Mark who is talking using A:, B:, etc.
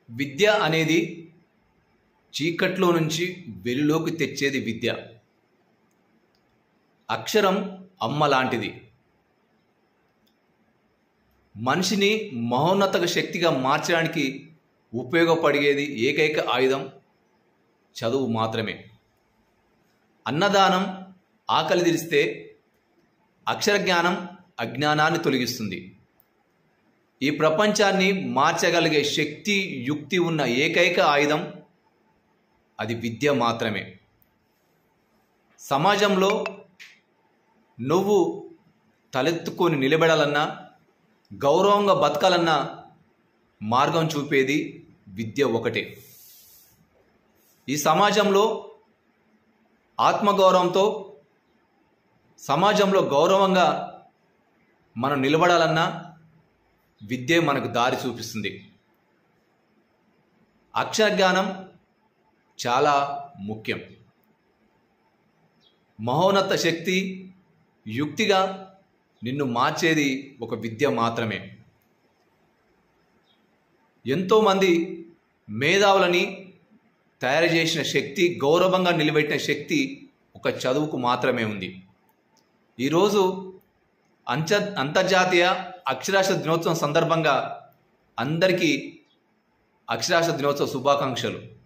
A: విద్య అనేది చీకట్లో నుంచి వెలుగులోకి తెచ్చేది విద్య. అక్షరం అమ్మ లాంటిది. మనిషిని మహోన్నత శక్తిగా మార్చడానికి ఉపయోగపడేది ఏకైక ఆయుధం చదువు మాత్రమే. అన్నదానం ఆకలి తీరిస్తే, అక్షర జ్ఞానం అజ్ఞానాన్ని తొలగిస్తుంది. ఈ ప్రపంచాన్ని మార్చగలిగే శక్తి, యుక్తి ఉన్న ఏకైక ఆయుధం అది విద్య మాత్రమే. సమాజంలో నువ్వు తలెత్తుకొని నిలబడాలన్నా, గౌరవంగా బతకాలన్నా మార్గం చూపేది విద్య ఒకటే. ఈ సమాజంలో ఆత్మగౌరవంతో, సమాజంలో గౌరవంగా మనం నిలబడాలన్నా విద్య మనకు దారి చూపిస్తుంది. అక్షర జ్ఞానం చాలా ముఖ్యం. మహోన్నత శక్తి, యుక్తిగా నిన్ను మార్చేది ఒక విద్య మాత్రమే. ఎంతోమంది మేధావులని తయారు చేసిన శక్తి, గౌరవంగా నిలబెట్టిన శక్తి ఒక చదువుకు మాత్రమే ఉంది. ఈరోజు అంతర్జాతీయ అక్షరాస్యత దినోత్సవం సందర్భంగా అందరికీ అక్షరాస్యత దినోత్సవ శుభాకాంక్షలు.